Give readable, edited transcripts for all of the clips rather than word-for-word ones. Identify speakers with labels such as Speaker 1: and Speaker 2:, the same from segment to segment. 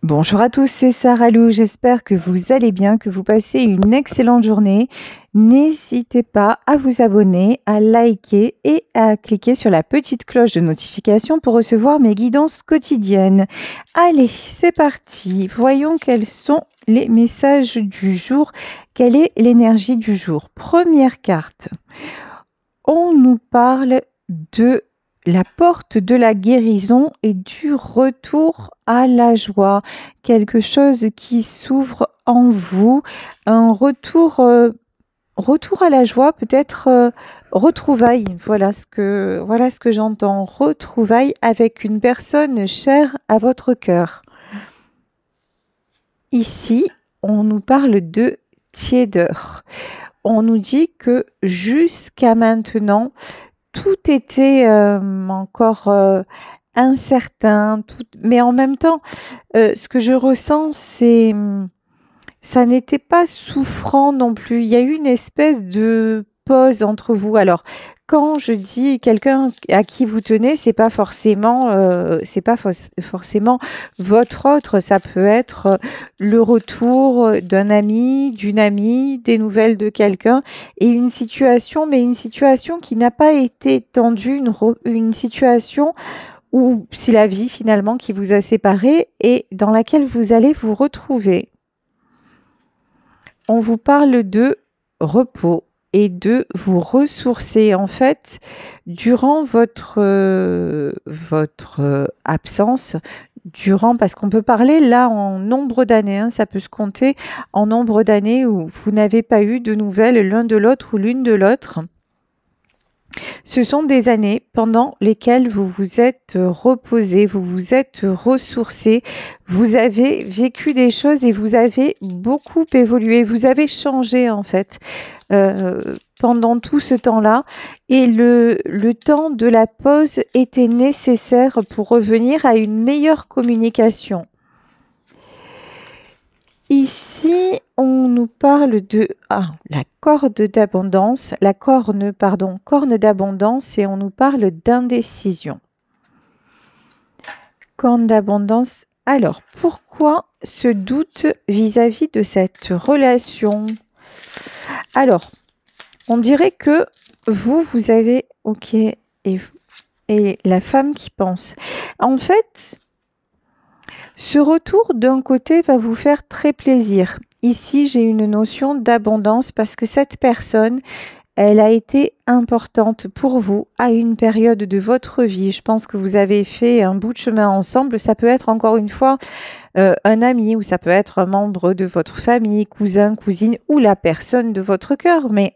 Speaker 1: Bonjour à tous, c'est Sarah Lou. J'espère que vous allez bien, que vous passez une excellente journée. N'hésitez pas à vous abonner, à liker et à cliquer sur la petite cloche de notification pour recevoir mes guidances quotidiennes. Allez, c'est parti. Voyons quels sont les messages du jour. Quelle est l'énergie du jour? Première carte. On nous parle de la porte de la guérison et du retour à la joie. Quelque chose qui s'ouvre en vous. Un retour à la joie, peut-être retrouvailles. Voilà ce que j'entends. Retrouvailles avec une personne chère à votre cœur. Ici, on nous parle de tiédeur. On nous dit que jusqu'à maintenant, tout était encore incertain, mais en même temps, ce que je ressens, ça n'était pas souffrant non plus. Il y a eu une espèce de pause entre vous. Alors, quand je dis quelqu'un à qui vous tenez, c'est pas forcément votre autre. Ça peut être le retour d'un ami, d'une amie, des nouvelles de quelqu'un et une situation, mais une situation qui n'a pas été tendue, une situation où c'est la vie finalement qui vous a séparés et dans laquelle vous allez vous retrouver. On vous parle de repos et de vous ressourcer. En fait, durant votre absence, parce qu'on peut parler là en nombre d'années, hein, ça peut se compter en nombre d'années où vous n'avez pas eu de nouvelles l'un de l'autre ou l'une de l'autre. Ce sont des années pendant lesquelles vous vous êtes reposé, vous vous êtes ressourcé, vous avez vécu des choses et vous avez beaucoup évolué, vous avez changé en fait pendant tout ce temps-là et le temps de la pause était nécessaire pour revenir à une meilleure communication. Ici, on nous parle de la corde d'abondance, corne d'abondance et on nous parle d'indécision. Corne d'abondance. Alors, pourquoi ce doute vis-à-vis de cette relation? Alors, on dirait que vous avez, ok, et la femme qui pense. En fait, ce retour d'un côté va vous faire très plaisir. Ici, j'ai une notion d'abondance parce que cette personne, elle a été importante pour vous à une période de votre vie. Je pense que vous avez fait un bout de chemin ensemble. Ça peut être encore une fois un ami ou ça peut être un membre de votre famille, cousin, cousine ou la personne de votre cœur. Mais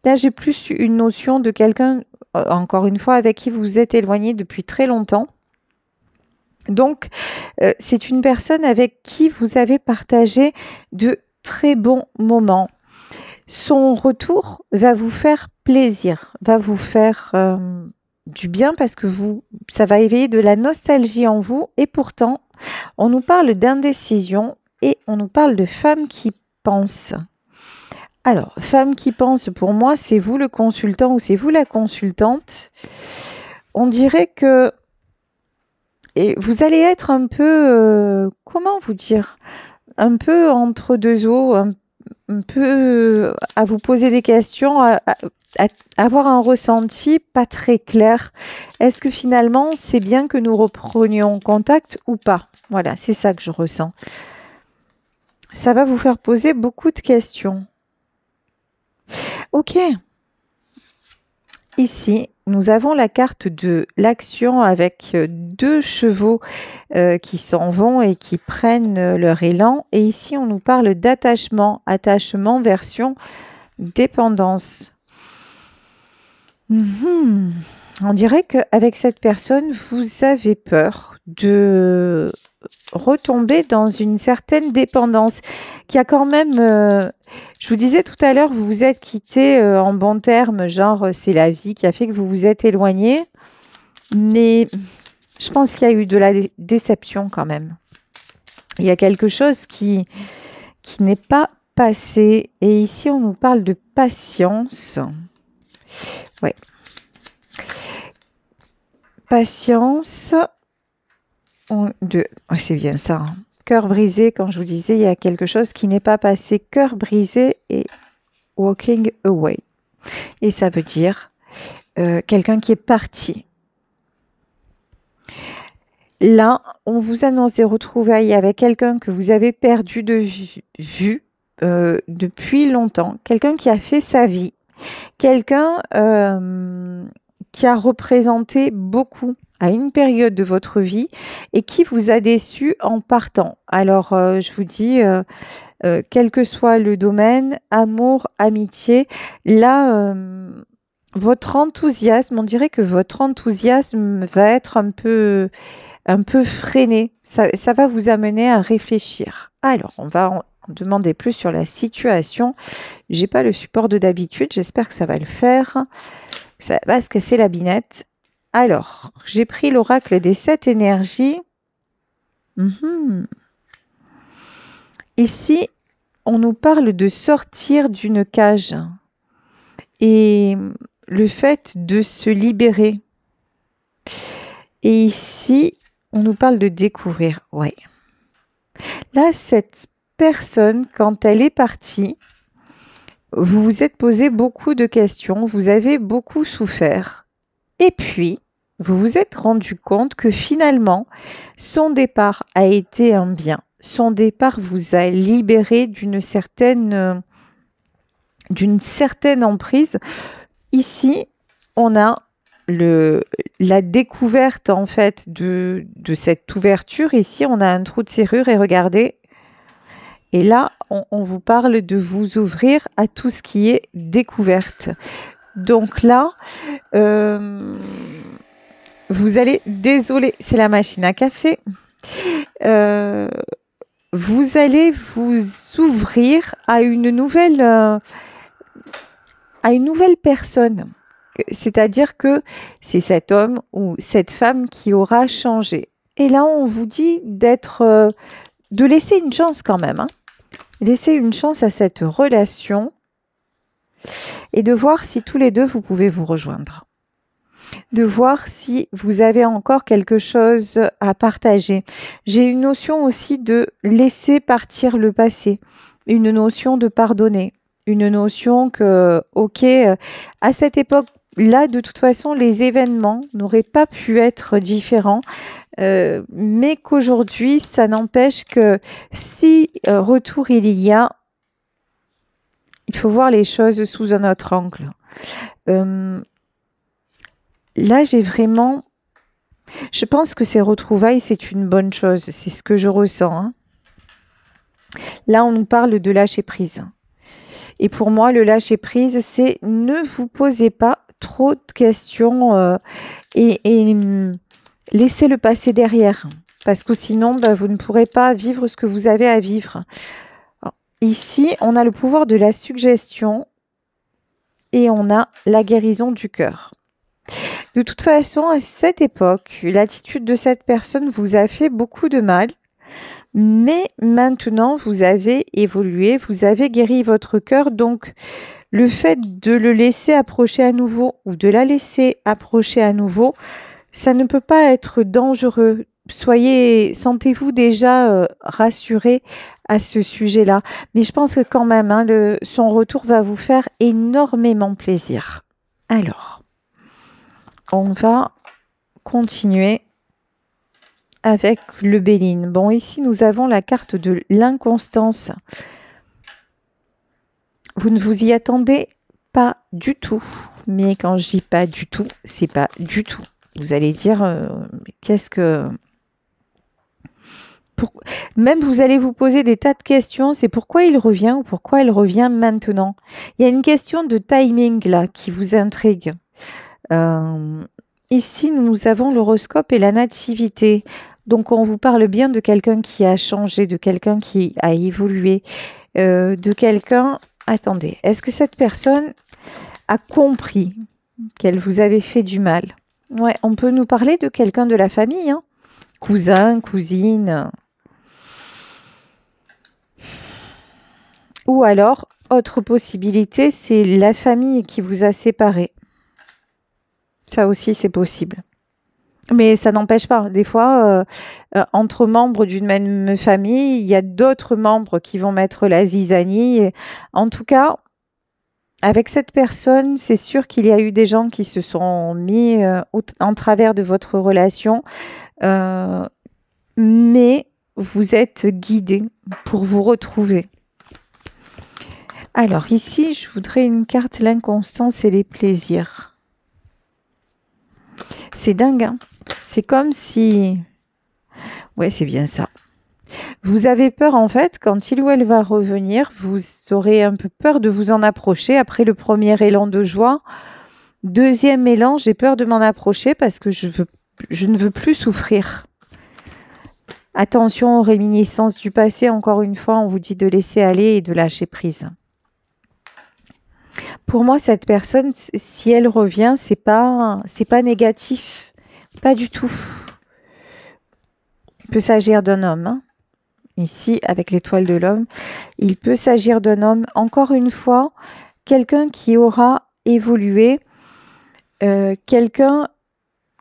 Speaker 1: là, j'ai plus une notion de quelqu'un, encore une fois, avec qui vous vous êtes éloigné depuis très longtemps. Donc, c'est une personne avec qui vous avez partagé de très bons moments. Son retour va vous faire plaisir, va vous faire du bien parce que ça va éveiller de la nostalgie en vous et pourtant, on nous parle d'indécision et on nous parle de femmes qui pensent. Alors, femme qui pense, pour moi, c'est vous le consultant ou c'est vous la consultante. On dirait que et vous allez être un peu, comment vous dire? Un peu entre deux eaux, un peu à vous poser des questions, à avoir un ressenti pas très clair. Est-ce que finalement, c'est bien que nous reprenions contact ou pas? Voilà, c'est ça que je ressens. Ça va vous faire poser beaucoup de questions. Ok. Ici, nous avons la carte de l'action avec deux chevaux qui s'en vont et qui prennent leur élan. Et ici, on nous parle d'attachement, attachement version dépendance. On dirait qu'avec cette personne, vous avez peur de retomber dans une certaine dépendance qui a quand même... je vous disais tout à l'heure, vous vous êtes quittés en bons termes, genre c'est la vie qui a fait que vous vous êtes éloignés. Mais je pense qu'il y a eu de la déception quand même. Il y a quelque chose qui n'est pas passé. Et ici, on nous parle de patience. Ouais. Patience. C'est bien ça. Hein. cœur brisé, quand je vous disais, il y a quelque chose qui n'est pas passé. Cœur brisé et walking away. Et ça veut dire quelqu'un qui est parti. Là, on vous annonce des retrouvailles avec quelqu'un que vous avez perdu de vue depuis longtemps. Quelqu'un qui a fait sa vie. Quelqu'un qui a représenté beaucoup à une période de votre vie et qui vous a déçu en partant. Alors, je vous dis, quel que soit le domaine, amour, amitié, là, votre enthousiasme, on dirait que votre enthousiasme va être un peu freiné. Ça va vous amener à réfléchir. Alors, on va en demander plus sur la situation. J'ai pas le support de d'habitude, j'espère que ça va le faire. Ça va se casser la binette. Alors, j'ai pris l'oracle des 7 énergies. Ici, on nous parle de sortir d'une cage et le fait de se libérer. Et ici, on nous parle de découvrir. Ouais. Là, cette personne, quand elle est partie, vous vous êtes posé beaucoup de questions, vous avez beaucoup souffert. Et puis, vous vous êtes rendu compte que finalement, son départ a été un bien. Son départ vous a libéré d'une certaine emprise. Ici, on a la découverte en fait de cette ouverture. Ici, on a un trou de serrure et regardez. Et là, on vous parle de vous ouvrir à tout ce qui est découverte. Donc là, vous allez, désolé, c'est la machine à café. Vous allez vous ouvrir à une nouvelle personne. C'est-à-dire que c'est cet homme ou cette femme qui aura changé. Et là, on vous dit de laisser une chance quand même. Hein. Laisser une chance à cette relation et de voir si tous les deux, vous pouvez vous rejoindre. De voir si vous avez encore quelque chose à partager. J'ai une notion aussi de laisser partir le passé, une notion de pardonner, une notion que, ok, à cette époque-là, de toute façon, les événements n'auraient pas pu être différents, mais qu'aujourd'hui, ça n'empêche que si retour il y a, il faut voir les choses sous un autre angle. Là, j'ai vraiment... Je pense que ces retrouvailles, c'est une bonne chose. C'est ce que je ressens. Hein. Là, on nous parle de lâcher prise. Et pour moi, le lâcher prise, c'est ne vous posez pas trop de questions et laissez le passé derrière. Parce que sinon, vous ne pourrez pas vivre ce que vous avez à vivre. Alors, ici, on a le pouvoir de la suggestion et on a la guérison du cœur. De toute façon, à cette époque, l'attitude de cette personne vous a fait beaucoup de mal. Mais maintenant, vous avez évolué, vous avez guéri votre cœur. Donc, le fait de le laisser approcher à nouveau ou de la laisser approcher à nouveau, ça ne peut pas être dangereux. Sentez-vous déjà rassuré à ce sujet-là. Mais je pense que quand même, hein, son retour va vous faire énormément plaisir. Alors, on va continuer avec le Béline. Bon, ici, nous avons la carte de l'inconstance. Vous ne vous y attendez pas du tout. Mais quand je dis pas du tout, c'est pas du tout. Vous allez dire, qu'est-ce que... Même vous allez vous poser des tas de questions. C'est pourquoi il revient ou pourquoi il revient maintenant. Il y a une question de timing là qui vous intrigue. Ici, nous avons l'horoscope et la nativité. Donc, on vous parle bien de quelqu'un qui a changé, de quelqu'un qui a évolué, de quelqu'un... Attendez, est-ce que cette personne a compris qu'elle vous avait fait du mal? Ouais, on peut nous parler de quelqu'un de la famille, hein. Cousin, cousine. Ou alors, autre possibilité, c'est la famille qui vous a séparés. Ça aussi, c'est possible. Mais ça n'empêche pas. Des fois, entre membres d'une même famille, il y a d'autres membres qui vont mettre la zizanie. En tout cas, avec cette personne, c'est sûr qu'il y a eu des gens qui se sont mis en travers de votre relation, mais vous êtes guidé pour vous retrouver. Alors ici, je voudrais une carte, l'inconstance et les plaisirs. C'est dingue, hein? C'est comme si... Ouais, c'est bien ça. Vous avez peur, en fait, quand il ou elle va revenir, vous aurez un peu peur de vous en approcher après le premier élan de joie. Deuxième élan, j'ai peur de m'en approcher parce que je ne veux plus souffrir. Attention aux réminiscences du passé, encore une fois, on vous dit de laisser aller et de lâcher prise. Pour moi, cette personne, si elle revient, c'est pas négatif, pas du tout. Il peut s'agir d'un homme, hein. Ici, avec l'étoile de l'homme, il peut s'agir d'un homme, encore une fois, quelqu'un qui aura évolué, quelqu'un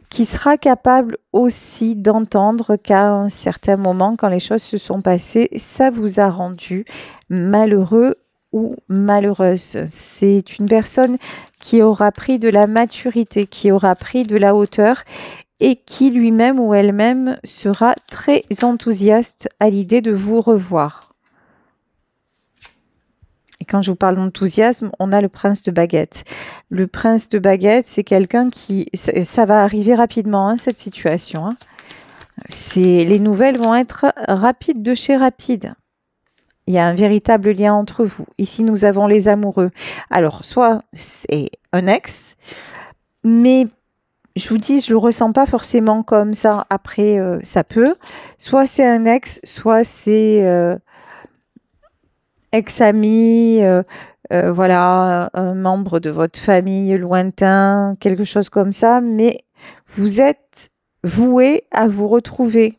Speaker 1: qui sera capable aussi d'entendre qu'à un certain moment, quand les choses se sont passées, ça vous a rendu malheureux ou malheureuse. C'est une personne qui aura pris de la maturité, qui aura pris de la hauteur et qui lui-même ou elle-même sera très enthousiaste à l'idée de vous revoir. Et quand je vous parle d'enthousiasme, on a le prince de baguette. Le prince de baguette, c'est quelqu'un qui... Ça va arriver rapidement, hein, cette situation. Hein. Les nouvelles vont être rapides de chez rapide. Il y a un véritable lien entre vous. Ici, nous avons les amoureux. Alors, soit c'est un ex, mais... Je vous dis, je ne le ressens pas forcément comme ça. Après, ça peut. Soit c'est un ex, soit c'est ex-ami, voilà, un membre de votre famille lointain, quelque chose comme ça. Mais vous êtes voué à vous retrouver.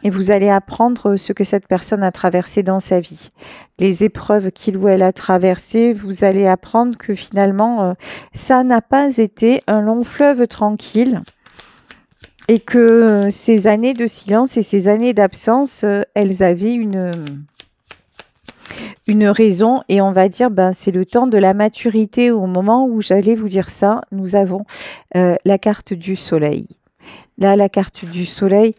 Speaker 1: Et vous allez apprendre ce que cette personne a traversé dans sa vie. Les épreuves qu'il ou elle a traversées, vous allez apprendre que finalement, ça n'a pas été un long fleuve tranquille. Et que ces années de silence et ces années d'absence, elles avaient une raison. Et on va dire, ben, c'est le temps de la maturité. Au moment où j'allais vous dire ça, nous avons la carte du soleil. Là, la carte du soleil...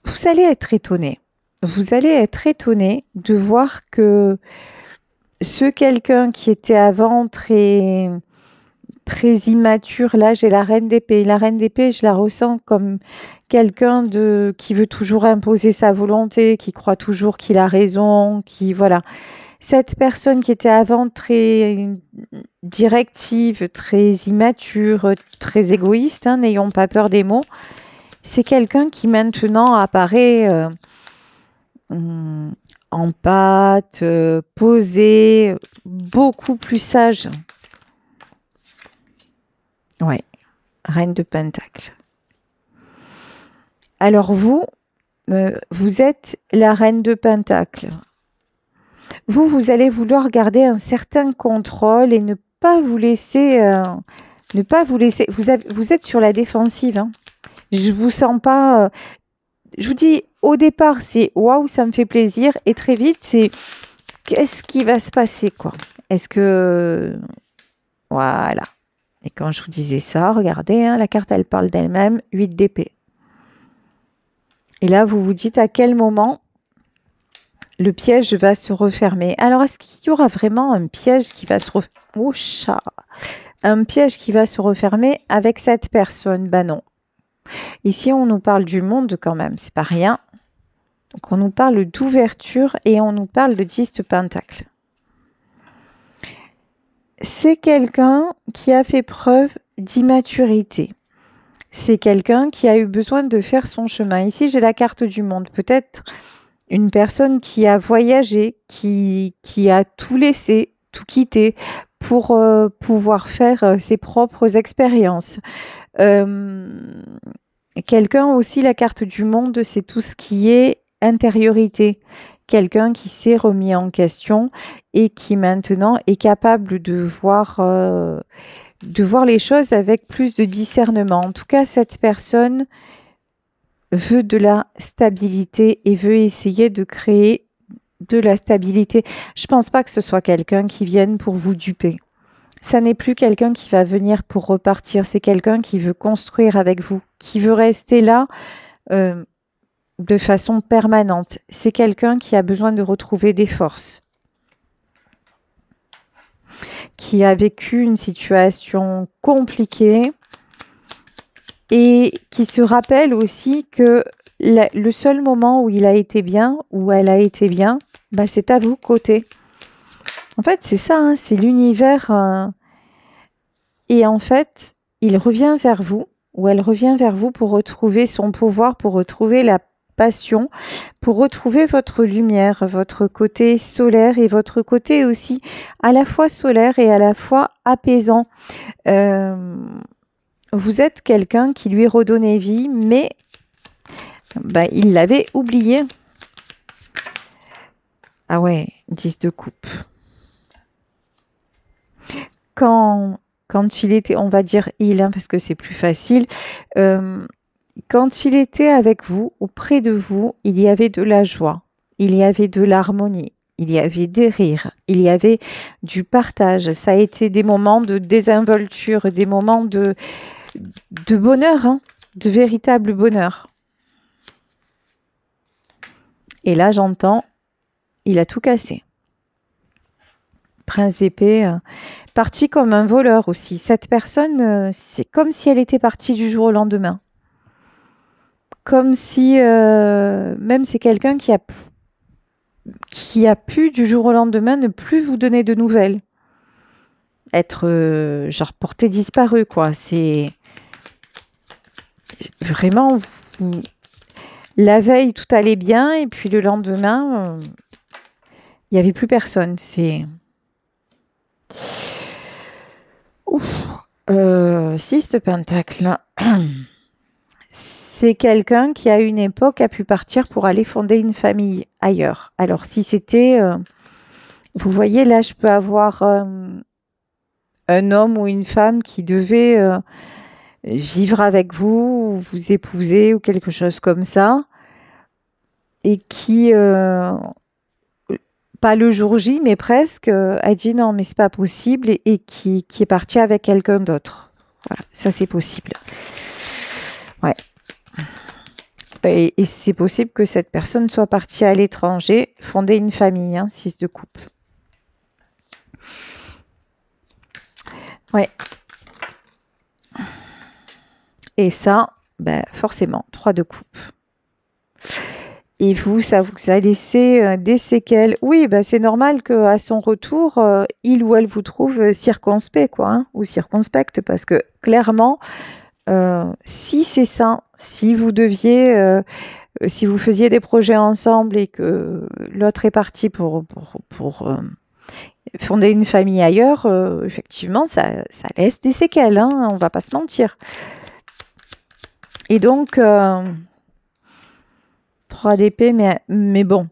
Speaker 1: Vous allez être étonné. Vous allez être étonné de voir que ce quelqu'un qui était avant très, très immature, là j'ai la reine d'épée. La reine d'épée, je la ressens comme quelqu'un qui veut toujours imposer sa volonté, qui croit toujours qu'il a raison, qui voilà. Cette personne qui était avant très directive, très immature, très égoïste, hein, n'ayons pas peur des mots. C'est quelqu'un qui maintenant apparaît en pâte, posé, beaucoup plus sage. Ouais, reine de Pentacle. Alors vous êtes la reine de Pentacle. Vous allez vouloir garder un certain contrôle et ne pas vous laisser... Vous êtes sur la défensive, hein. Je vous sens pas... je vous dis, au départ, c'est waouh, ça me fait plaisir. Et très vite, c'est qu'est-ce qui va se passer, quoi? Est-ce que... Voilà. Et quand je vous disais ça, regardez, hein, la carte, elle parle d'elle-même. 8 d'épée. Et là, vous vous dites à quel moment le piège va se refermer. Alors, est-ce qu'il y aura vraiment un piège qui va se refermer? Oh, chat! Un piège qui va se refermer avec cette personne? Ben non. Ici, on nous parle du monde quand même, c'est pas rien. Donc, on nous parle d'ouverture et on nous parle de 10 de Pentacle. C'est quelqu'un qui a fait preuve d'immaturité. C'est quelqu'un qui a eu besoin de faire son chemin. Ici, j'ai la carte du monde. Peut-être une personne qui a voyagé, qui a tout laissé, tout quitté pour pouvoir faire ses propres expériences. Quelqu'un aussi, la carte du monde, c'est tout ce qui est intériorité. quelqu'un qui s'est remis en question et qui maintenant est capable de voir les choses avec plus de discernement. En tout cas, cette personne veut de la stabilité et veut essayer de créer de la stabilité. Je pense pas que ce soit quelqu'un qui vienne pour vous duper. Ça n'est plus quelqu'un qui va venir pour repartir. C'est quelqu'un qui veut construire avec vous, qui veut rester là de façon permanente. C'est quelqu'un qui a besoin de retrouver des forces, qui a vécu une situation compliquée et qui se rappelle aussi que le seul moment où il a été bien, où elle a été bien, bah, c'est à vos côtés. En fait, c'est ça, hein, c'est l'univers. Et en fait, il revient vers vous, ou elle revient vers vous pour retrouver son pouvoir, pour retrouver la passion, pour retrouver votre lumière, votre côté solaire et votre côté aussi à la fois solaire et à la fois apaisant. Vous êtes quelqu'un qui lui redonnait vie, mais bah, il l'avait oublié. Ah ouais, 10 de coupe. Quand il était, on va dire il, hein, parce que c'est plus facile, quand il était avec vous, auprès de vous, il y avait de la joie, il y avait de l'harmonie, il y avait des rires, il y avait du partage. Ça a été des moments de désinvolture, des moments de bonheur, hein, de véritable bonheur. Et là, j'entends, il a tout cassé. Prince d'épée, parti comme un voleur aussi. Cette personne, c'est comme si elle était partie du jour au lendemain. Comme si, même c'est quelqu'un qui a pu du jour au lendemain ne plus vous donner de nouvelles. Être, genre, porté disparu, quoi. C'est vraiment, la veille, tout allait bien, et puis le lendemain, il n'y avait plus personne. C'est... Ouf. 6 de pentacle. C'est quelqu'un qui à une époque a pu partir pour aller fonder une famille ailleurs. Alors si c'était, vous voyez là, je peux avoir un homme ou une femme qui devait vivre avec vous, ou vous épouser ou quelque chose comme ça, et qui pas le jour J, mais presque, a dit non, mais c'est pas possible, et qui est parti avec quelqu'un d'autre. Voilà, ça c'est possible. Ouais. Et c'est possible que cette personne soit partie à l'étranger, fonder une famille, hein, 6 de coupe. Ouais. Et ça, ben, forcément, 3 de coupe. Et vous, ça vous a laissé des séquelles. Oui, ben, c'est normal qu'à son retour, il ou elle vous trouve circonspect, quoi, hein, ou circonspecte, parce que clairement, si c'est ça, si vous deviez, si vous faisiez des projets ensemble et que l'autre est parti pour fonder une famille ailleurs, effectivement, ça laisse des séquelles, hein, on va pas se mentir. Et donc, 3 d'épée, mais bon.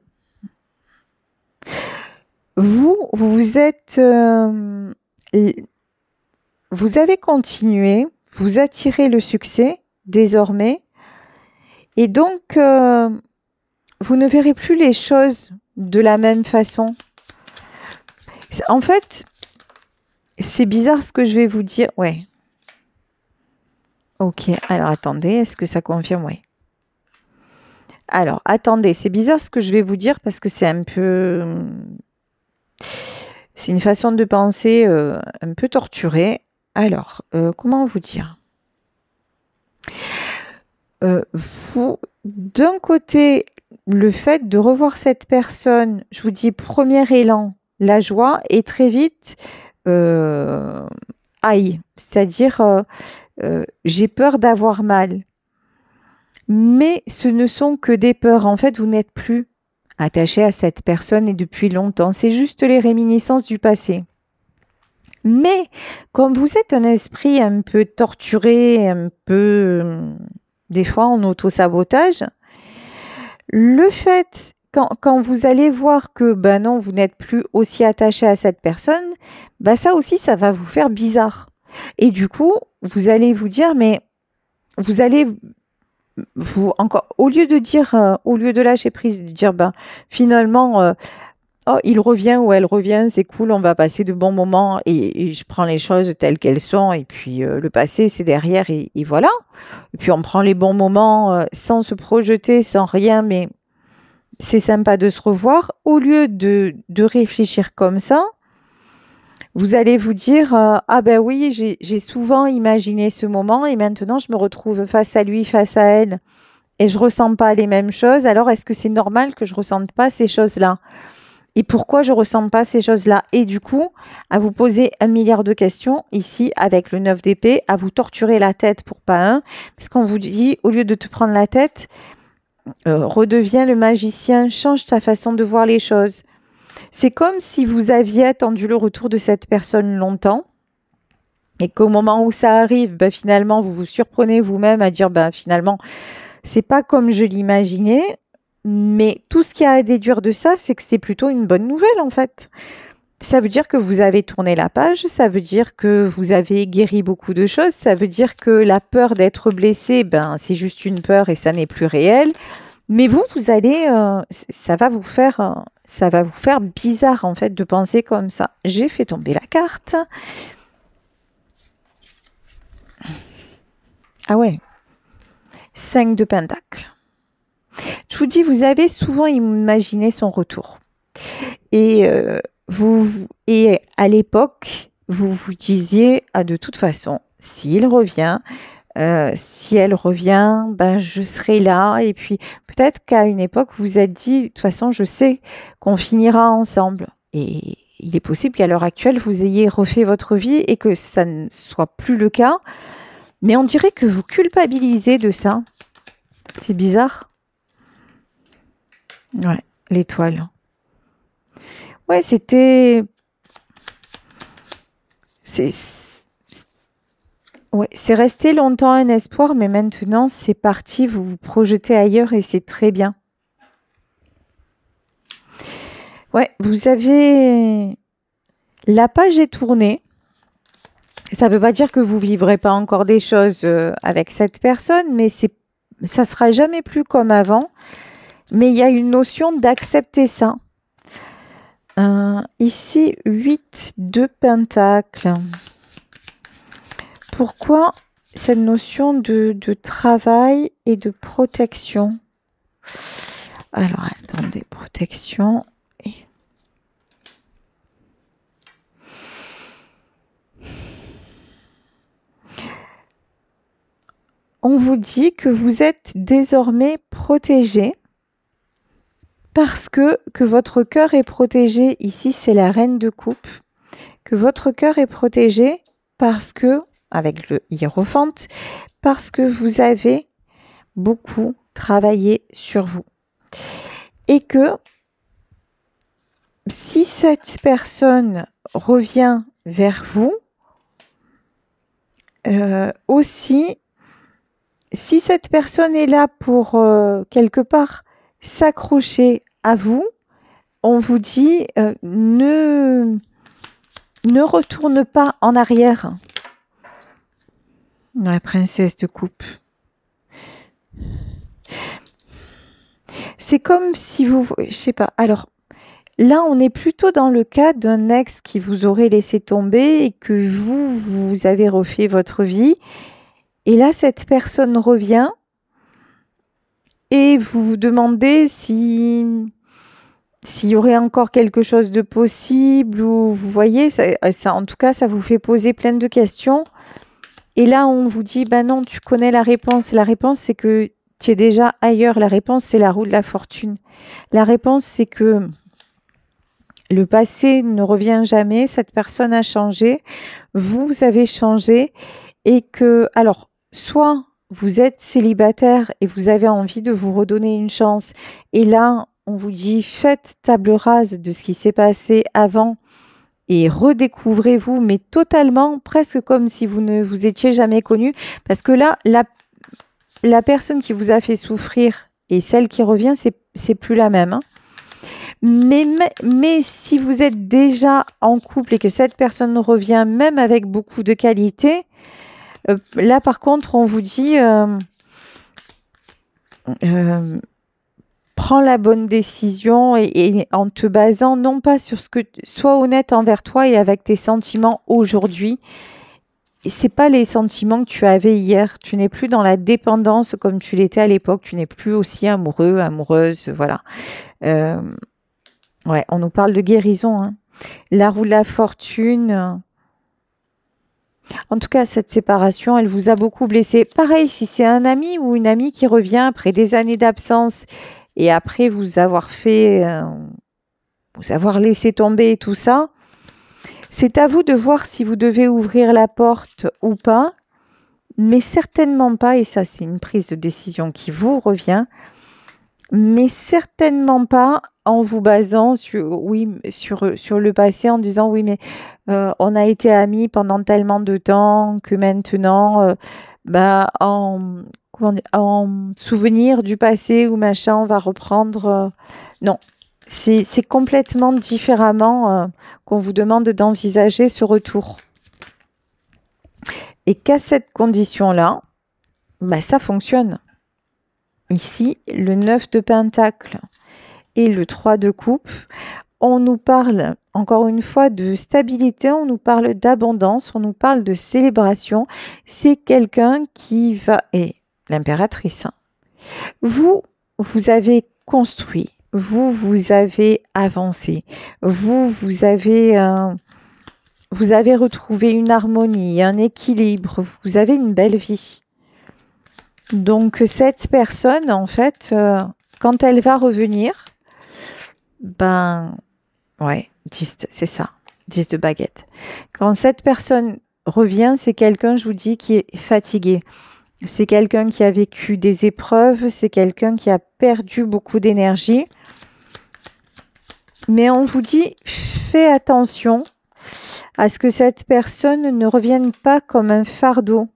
Speaker 1: Vous êtes... vous avez continué, vous attirez le succès désormais, et donc vous ne verrez plus les choses de la même façon. En fait, c'est bizarre ce que je vais vous dire. Ouais. Ok, alors attendez, est-ce que ça confirme? Ouais. Alors, attendez, c'est bizarre ce que je vais vous dire parce que c'est un peu... C'est une façon de penser un peu torturée. Alors, comment vous dire? Vous, d'un côté, le fait de revoir cette personne, je vous dis, premier élan, la joie, et très vite, aïe, c'est-à-dire, j'ai peur d'avoir mal. Mais ce ne sont que des peurs. En fait, vous n'êtes plus attaché à cette personne et depuis longtemps. C'est juste les réminiscences du passé. Mais comme vous êtes un esprit un peu torturé, un peu, des fois en auto-sabotage, le fait quand vous allez voir que ben non, vous n'êtes plus aussi attaché à cette personne, ben ça aussi, ça va vous faire bizarre. Et du coup, vous allez vous dire, mais vous allez vous encore, au lieu de lâcher prise, de dire ben finalement, oh, il revient ou elle revient, c'est cool, on va passer de bons moments et je prends les choses telles qu'elles sont et puis le passé, c'est derrière et voilà. Et puis on prend les bons moments sans se projeter, sans rien, mais c'est sympa de se revoir. Au lieu de réfléchir comme ça, vous allez vous dire ah ben oui, j'ai souvent imaginé ce moment et maintenant je me retrouve face à lui, face à elle et je ressens pas les mêmes choses. Alors est-ce que c'est normal que je ressente pas ces choses-là? Et pourquoi je ressens pas ces choses-là? Et du coup, à vous poser 1 milliard de questions ici avec le 9 d'épée, à vous torturer la tête pour pas un, parce qu'on vous dit, au lieu de te prendre la tête, redeviens le magicien, change ta façon de voir les choses. C'est comme si vous aviez attendu le retour de cette personne longtemps et qu'au moment où ça arrive, ben, finalement, vous vous surprenez vous-même à dire, ben, finalement, c'est pas comme je l'imaginais. Mais tout ce qu'il y a à déduire de ça, c'est que c'est plutôt une bonne nouvelle en fait. Ça veut dire que vous avez tourné la page, ça veut dire que vous avez guéri beaucoup de choses, ça veut dire que la peur d'être blessé, ben c'est juste une peur et ça n'est plus réel. Mais vous allez, ça va vous faire bizarre en fait de penser comme ça. J'ai fait tomber la carte. Ah ouais, 5 de pentacles. Je vous dis, vous avez souvent imaginé son retour. Et, et à l'époque, vous vous disiez, ah, de toute façon, s'il revient, si elle revient, ben, je serai là. Et puis, peut-être qu'à une époque, vous vous êtes dit, de toute façon, je sais qu'on finira ensemble. Et il est possible qu'à l'heure actuelle, vous ayez refait votre vie et que ça ne soit plus le cas. Mais on dirait que vous culpabilisez de ça. C'est bizarre. Ouais, l'étoile. Ouais, c'était... Ouais, c'est resté longtemps un espoir, mais maintenant, c'est parti, vous vous projetez ailleurs et c'est très bien. Ouais, vous avez... La page est tournée. Ça ne veut pas dire que vous ne vivrez pas encore des choses avec cette personne, mais ça ne sera jamais plus comme avant. Mais il y a une notion d'accepter ça. Ici, 8 de pentacles. Pourquoi cette notion de travail et de protection? Alors, attendez, protection. On vous dit que vous êtes désormais protégé parce que votre cœur est protégé. Ici, c'est la reine de coupe. Que votre cœur est protégé parce que, avec le hiérophante, parce que vous avez beaucoup travaillé sur vous. Et que si cette personne revient vers vous, aussi, si cette personne est là pour quelque part s'accrocher à vous, on vous dit ne retourne pas en arrière. La princesse de coupe. C'est comme si vous... Je sais pas. Alors, là, on est plutôt dans le cas d'un ex qui vous aurait laissé tomber et que vous avez refait votre vie. Et là, cette personne revient et vous vous demandez s'il y aurait encore quelque chose de possible ou vous voyez, ça, en tout cas, ça vous fait poser plein de questions. Et là, on vous dit, ben non, tu connais la réponse. La réponse, c'est que tu es déjà ailleurs. La réponse, c'est la roue de la fortune. La réponse, c'est que le passé ne revient jamais. Cette personne a changé. Vous avez changé. Et que, alors, soit vous êtes célibataire et vous avez envie de vous redonner une chance. Et là, on vous dit, faites table rase de ce qui s'est passé avant et redécouvrez-vous, mais totalement, presque comme si vous ne vous étiez jamais connu. Parce que là, la personne qui vous a fait souffrir et celle qui revient, c'est plus la même. Hein. Mais si vous êtes déjà en couple et que cette personne revient même avec beaucoup de qualité, là par contre on vous dit prends la bonne décision et en te basant non pas sur ce que... Sois honnête envers toi et avec tes sentiments aujourd'hui. C'est pas les sentiments que tu avais hier. Tu n'es plus dans la dépendance comme tu l'étais à l'époque. Tu n'es plus aussi amoureux, amoureuse, voilà. Ouais, on nous parle de guérison, hein. La roue de la fortune. En tout cas, cette séparation, elle vous a beaucoup blessé. Pareil, si c'est un ami ou une amie qui revient après des années d'absence et après vous avoir fait, vous avoir laissé tomber et tout ça, c'est à vous de voir si vous devez ouvrir la porte ou pas, mais certainement pas, et ça c'est une prise de décision qui vous revient, mais certainement pas en vous basant sur, oui, sur le passé, en disant oui, mais on a été amis pendant tellement de temps que maintenant, en souvenir du passé ou machin, on va reprendre. Non, c'est complètement différemment qu'on vous demande d'envisager ce retour. Et qu'à cette condition-là, ça fonctionne. Ici, le 9 de Pentacle et le 3 de coupe, on nous parle encore une fois de stabilité, on nous parle d'abondance, on nous parle de célébration. C'est quelqu'un qui va... Et l'impératrice, hein. Vous avez construit, vous avez avancé, vous avez retrouvé une harmonie, un équilibre, vous avez une belle vie. Donc cette personne, en fait, quand elle va revenir, ouais, 10, c'est ça, 10 de baguette. Quand cette personne revient, c'est quelqu'un, je vous dis, qui est fatigué. C'est quelqu'un qui a vécu des épreuves, c'est quelqu'un qui a perdu beaucoup d'énergie. Mais on vous dit, fais attention à ce que cette personne ne revienne pas comme un fardeau.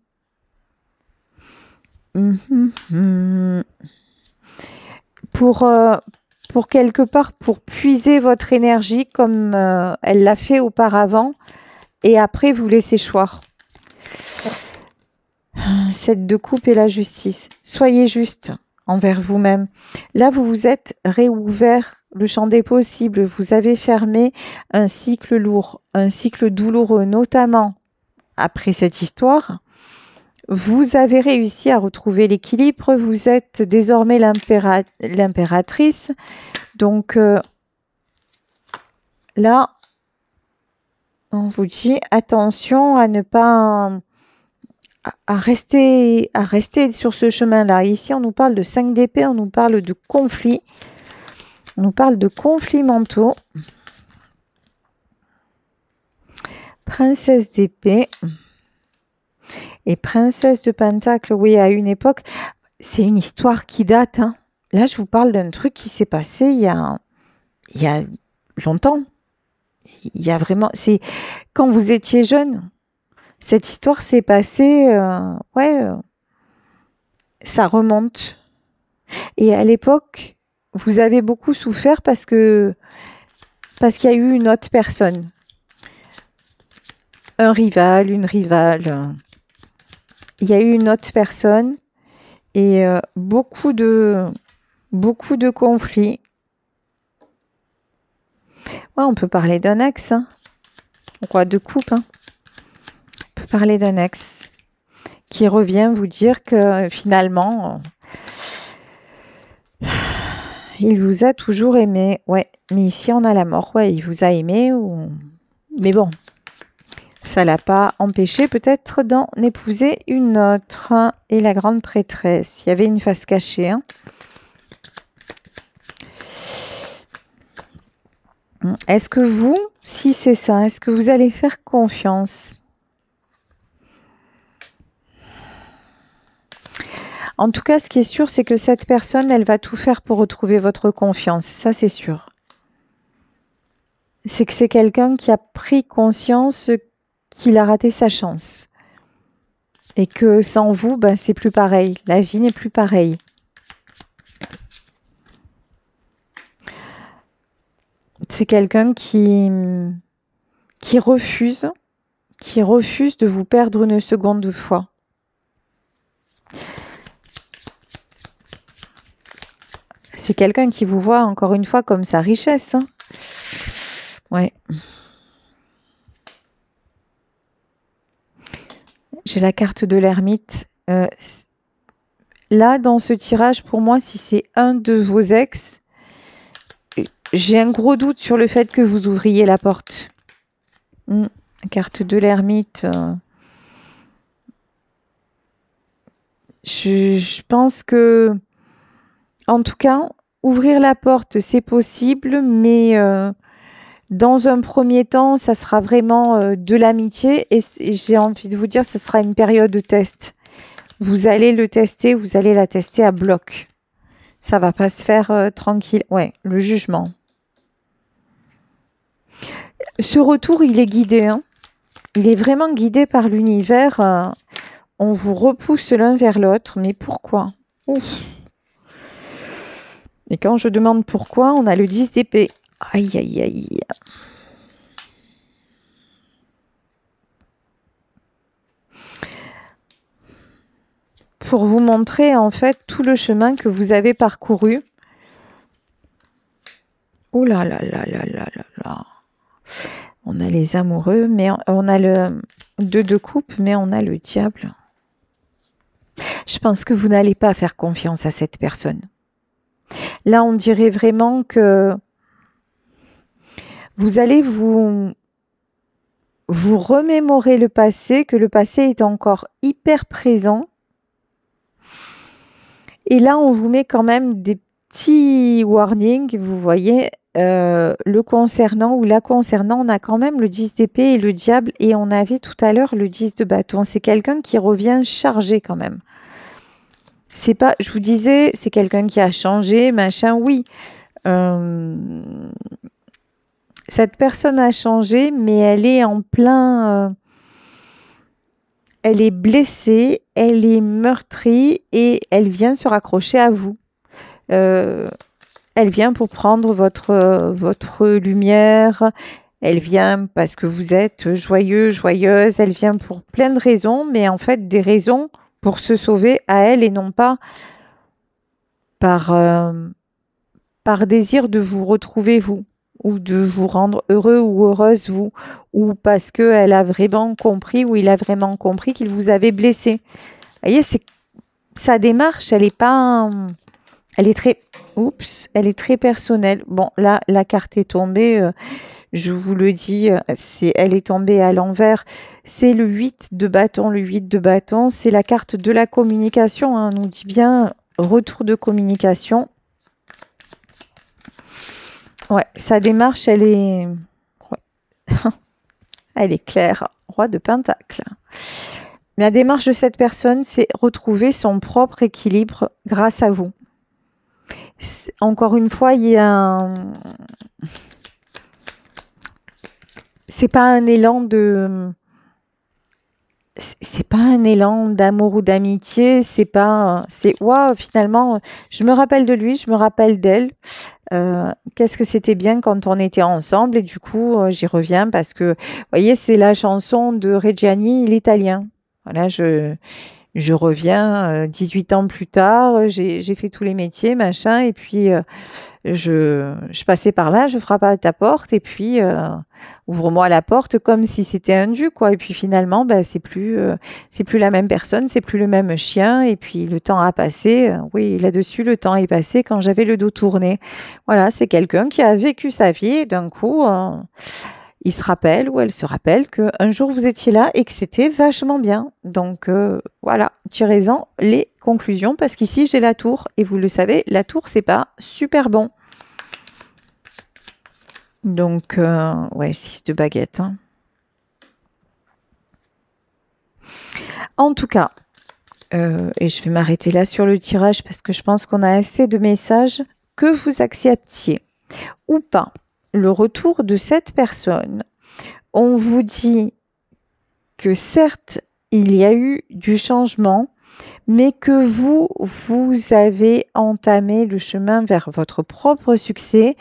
Speaker 1: Pour quelque part, pour puiser votre énergie comme elle l'a fait auparavant, et après vous laisser choir. 7 de coupe et la justice. Soyez juste envers vous-même. Là, vous vous êtes réouvert le champ des possibles. Vous avez fermé un cycle lourd, un cycle douloureux, notamment après cette histoire. Vous avez réussi à retrouver l'équilibre. Vous êtes désormais l'impératrice. Donc là, on vous dit attention à ne pas... À rester sur ce chemin-là. Ici, on nous parle de 5 d'épée, on nous parle de conflits. On nous parle de conflits mentaux. Princesse d'épée. Et princesse de pentacle, oui, à une époque, c'est une histoire qui date, hein. Là, je vous parle d'un truc qui s'est passé il y a longtemps. Il y a vraiment... C'est quand vous étiez jeune. Cette histoire s'est passée, ça remonte. Et à l'époque, vous avez beaucoup souffert parce qu'il y a eu une autre personne. Un rival, une rivale. Il y a eu une autre personne et beaucoup de conflits. Ouais, on peut parler d'un ex, hein. Roi de coupe, hein. Parler d'un ex qui revient vous dire que finalement il vous a toujours aimé. Ouais, mais ici on a la mort. Ouais, il vous a aimé mais bon, ça l'a pas empêché peut-être d'en épouser une autre. Et la grande prêtresse, il y avait une face cachée, hein. Est-ce que vous, si c'est ça, est-ce que vous allez faire confiance? En tout cas, ce qui est sûr, c'est que cette personne, elle va tout faire pour retrouver votre confiance. Ça, c'est sûr. C'est que c'est quelqu'un qui a pris conscience qu'il a raté sa chance. Et que sans vous, c'est plus pareil. La vie n'est plus pareille. C'est quelqu'un qui refuse de vous perdre une seconde fois. C'est quelqu'un qui vous voit, encore une fois, comme sa richesse. Hein. Ouais. J'ai la carte de l'ermite. Là, dans ce tirage, pour moi, si c'est un de vos ex, j'ai un gros doute sur le fait que vous ouvriez la porte. Carte de l'ermite. Je pense que, en tout cas, ouvrir la porte, c'est possible, mais dans un premier temps, ça sera vraiment de l'amitié. Et j'ai envie de vous dire, ça sera une période de test. Vous allez le tester, vous allez la tester à bloc. Ça va pas se faire tranquille. Ouais, le jugement. Ce retour, il est guidé. Hein. Il est vraiment guidé par l'univers. On vous repousse l'un vers l'autre. Mais pourquoi? Ouf. Et quand je demande pourquoi, on a le 10 d'épée. Aïe, aïe, aïe. Pour vous montrer en fait tout le chemin que vous avez parcouru. Oh là là là là là là là. On a les amoureux, mais on a le 2 de coupe, mais on a le diable. Je pense que vous n'allez pas faire confiance à cette personne. Là, on dirait vraiment que vous allez vous remémorer le passé, que le passé est encore hyper présent. Et là, on vous met quand même des petits warnings, vous voyez, le concernant ou la concernant, on a quand même le 10 d'épée et le diable, et on avait tout à l'heure le 10 de bâton. C'est quelqu'un qui revient chargé quand même. C'est pas, je vous disais, c'est quelqu'un qui a changé, machin, oui. Cette personne a changé, mais elle est en plein... elle est blessée, elle est meurtrie et elle vient se raccrocher à vous. Elle vient pour prendre votre lumière. Elle vient parce que vous êtes joyeux, joyeuse. Elle vient pour plein de raisons, mais en fait des raisons pour se sauver à elle et non pas par désir de vous retrouver vous ou de vous rendre heureux ou heureuse vous, ou parce qu'elle a vraiment compris ou il a vraiment compris qu'il vous avait blessé. Vous voyez, sa démarche, elle est pas... elle est très... Oups, elle est très personnelle. Bon, là, la carte est tombée, je vous le dis, elle est tombée à l'envers. C'est le 8 de bâton. Le 8 de bâton, c'est la carte de la communication. Hein, on nous dit bien retour de communication. Ouais, sa démarche, elle est... Ouais. Elle est claire. Roi de Pentacle. La démarche de cette personne, c'est retrouver son propre équilibre grâce à vous. Encore une fois, il y a un... C'est pas un élan de... C'est pas un élan d'amour ou d'amitié, c'est pas... C'est, waouh, finalement, je me rappelle de lui, je me rappelle d'elle. Qu'est-ce que c'était bien quand on était ensemble et du coup, j'y reviens parce que, vous voyez, c'est la chanson de Reggiani, l'italien. Voilà, je reviens 18 ans plus tard, j'ai fait tous les métiers, machin, et puis je passais par là, je frappe à ta porte, et puis ouvre-moi la porte comme si c'était un dû, quoi. Et puis finalement, ben, c'est plus la même personne, c'est plus le même chien, et puis le temps a passé. Oui, là-dessus, le temps est passé quand j'avais le dos tourné. Voilà, c'est quelqu'un qui a vécu sa vie, et d'un coup... il se rappelle ou elle se rappelle qu'un jour vous étiez là et que c'était vachement bien. Donc voilà, tirez-en les conclusions parce qu'ici j'ai la tour et vous le savez, la tour c'est pas super bon. Donc ouais, 6 de baguette. Hein. En tout cas, et je vais m'arrêter là sur le tirage parce que je pense qu'on a assez de messages que vous acceptiez ou pas. Le retour de cette personne, on vous dit que certes, il y a eu du changement, mais que vous avez entamé le chemin vers votre propre succès,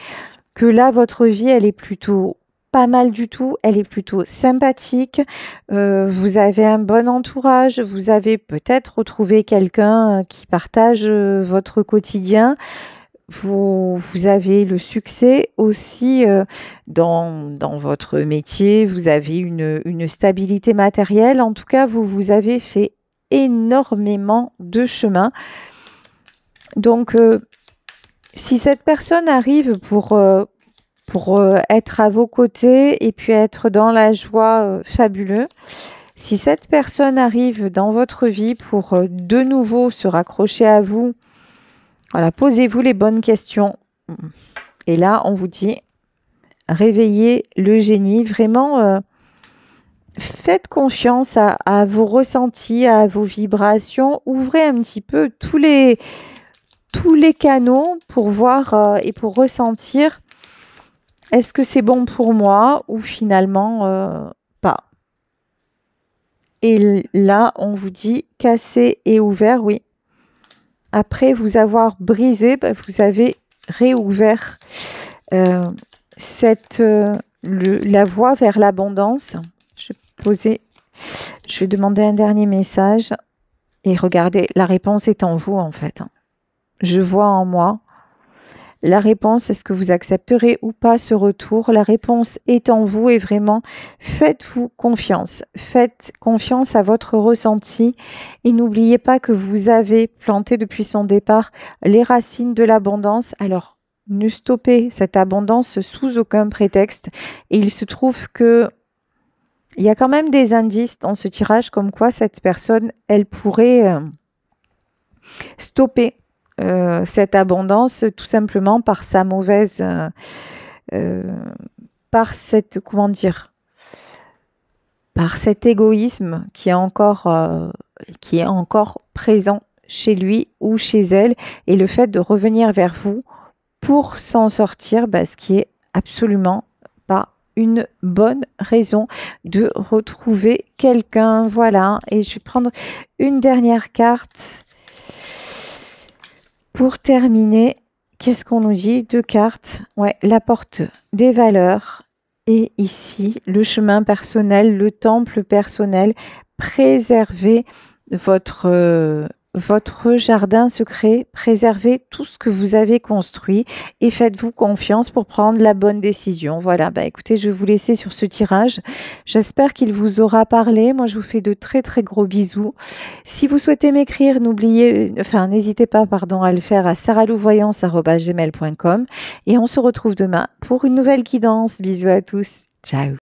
Speaker 1: que là, votre vie, elle est plutôt pas mal du tout, elle est plutôt sympathique, vous avez un bon entourage, vous avez peut-être retrouvé quelqu'un qui partage votre quotidien. Vous avez le succès aussi dans votre métier, vous avez une stabilité matérielle. En tout cas, vous avez fait énormément de chemin. Donc, si cette personne arrive pour être à vos côtés et puis être dans la joie, fabuleux. Si cette personne arrive dans votre vie pour de nouveau se raccrocher à vous, voilà, posez-vous les bonnes questions. Et là, on vous dit, réveillez le génie. Vraiment, faites confiance à vos ressentis, à vos vibrations. Ouvrez un petit peu tous les canaux pour voir et pour ressentir. Est-ce que c'est bon pour moi ou finalement pas? Et là, on vous dit cassé et ouvert, oui. Après vous avoir brisé, vous avez réouvert la voie vers l'abondance. Je vais demander un dernier message. Et regardez, la réponse est en vous en fait. Je vois en moi. La réponse, est-ce que vous accepterez ou pas ce retour? La réponse est en vous et vraiment, faites-vous confiance. Faites confiance à votre ressenti et n'oubliez pas que vous avez planté depuis son départ les racines de l'abondance. Alors, ne stoppez cette abondance sous aucun prétexte. Et il se trouve que il y a quand même des indices dans ce tirage comme quoi cette personne, elle pourrait stopper cette abondance tout simplement par sa mauvaise par cet égoïsme qui est encore présent chez lui ou chez elle, et le fait de revenir vers vous pour s'en sortir, ce qui est absolument pas une bonne raison de retrouver quelqu'un. Voilà, et je vais prendre une dernière carte pour terminer. Qu'est-ce qu'on nous dit? 2 cartes. Ouais, la porte des valeurs. Et ici, le chemin personnel, le temple personnel. Préservez votre jardin secret. Préservez tout ce que vous avez construit et faites-vous confiance pour prendre la bonne décision. Voilà, écoutez, je vais vous laisser sur ce tirage. J'espère qu'il vous aura parlé. Moi, je vous fais de très très gros bisous. Si vous souhaitez m'écrire, n'hésitez pas à le faire à saralouvoyance@gmail.com et on se retrouve demain pour une nouvelle guidance. Bisous à tous. Ciao.